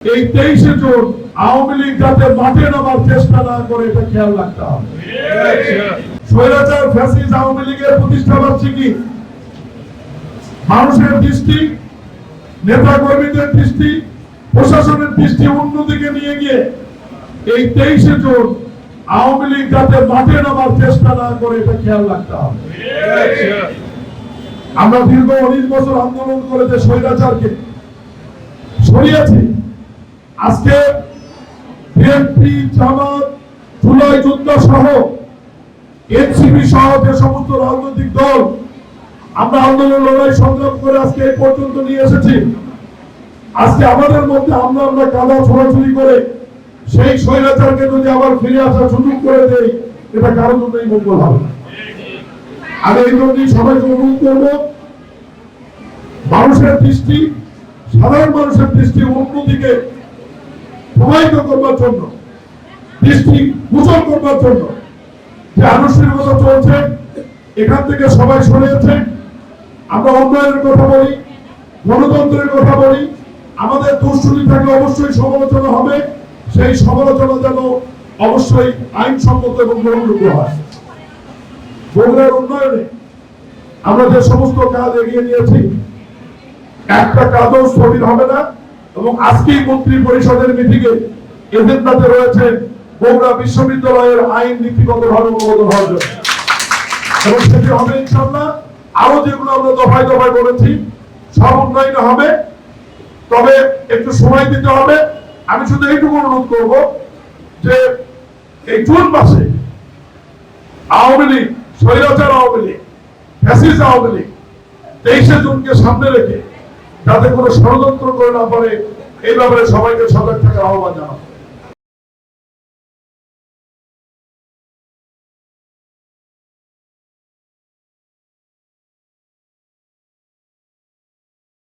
এই 23শে জুন আওয়ামী লীগ যাতে মাঠে নামার চেষ্টা না করে এটা খেয়াল রাখতে হবে। স্বৈরাচার ফ্যাসিস্ট আওয়ামী লীগের প্রতিষ্ঠা বার্ষিকী মানুষের দৃষ্টি, নেতা কর্মীদের দৃষ্টি, প্রশাসনের দৃষ্টি অন্যদিকে নিয়ে গিয়ে এই 23শে জুন আওয়ামী লীগ যাতে মাঠে নামার চেষ্টা না করে এটা খেয়াল রাখতে হবে। আমরা দীর্ঘ 19 বছর আন্দোলন করে যে স্বৈরাচারকে সরিয়েছি, আজকে বিএনপি, জামাত, জুলাই যোদ্ধা সহ এনসিপি সহ যে সমস্ত রাজনৈতিক দল আমরা আন্দোলন লড়াই সংগ্রাম করে আজকে এই পর্যন্ত নিয়ে এসেছি, আজকে আমাদের মধ্যে আমরা কাদা ছোড়াছুড়ি করে সেই স্বৈরাচারকে যদি আবার ফিরে আসার সুযোগ করে দেই, এটা কারোর জন্যই মঙ্গল হবে না। আর এই জন্যই সবাইকে অনুরোধ করব, মানুষের দৃষ্টি, সাধারণ মানুষের দৃষ্টি অন্যদিকে প্রবাহিত করবার জন্য, দৃষ্টি গোচর করবার জন্য যে আনুষ্ঠানিকতা চলছে, এখান থেকে সবাই সরেছে। আমরা উন্নয়নের কথা বলি, গণতন্ত্রের কথা বলি, আমাদের দুশ্চুরি থাকলে অবশ্যই সমালোচনা হবে, সেই সমালোচনা যেন অবশ্যই আইনসম্মত এবং গ্রহণযোগ্য হয়। বগুড়ার উন্নয়নে আমরা যে সমস্ত কাজ এগিয়ে নিয়েছি, একটা কাজও স্থবির হবে না। এবং আজকেই মন্ত্রী পরিষদের মিটিংয়ে এজেন্ডাতে রয়েছে বগুড়া বিশ্ববিদ্যালয়ের আইন নীতিগতভাবে অনুমোদন হওয়ার জন্য, এবং সেটি হবে ইনশাআল্লাহ। আরো যেগুলো আমরা দফায় দফায় বলেছি সব উন্নয়ন হবে, তবে একটু সময় দিতে হবে। আমি শুধু এইটুকু অনুরোধ করব যে এই জুন মাসে আওয়ামী লীগ, স্বৈরাচার আওয়ামী লীগ, ফ্যাসিস্ট আওয়ামী লীগ 23শে জুনকে সামনে রেখে যাতে কোনো ষড়যন্ত্র করে না পারে, এই ব্যাপারে সবাইকে সজাগ থাকার আহ্বান জানাবো।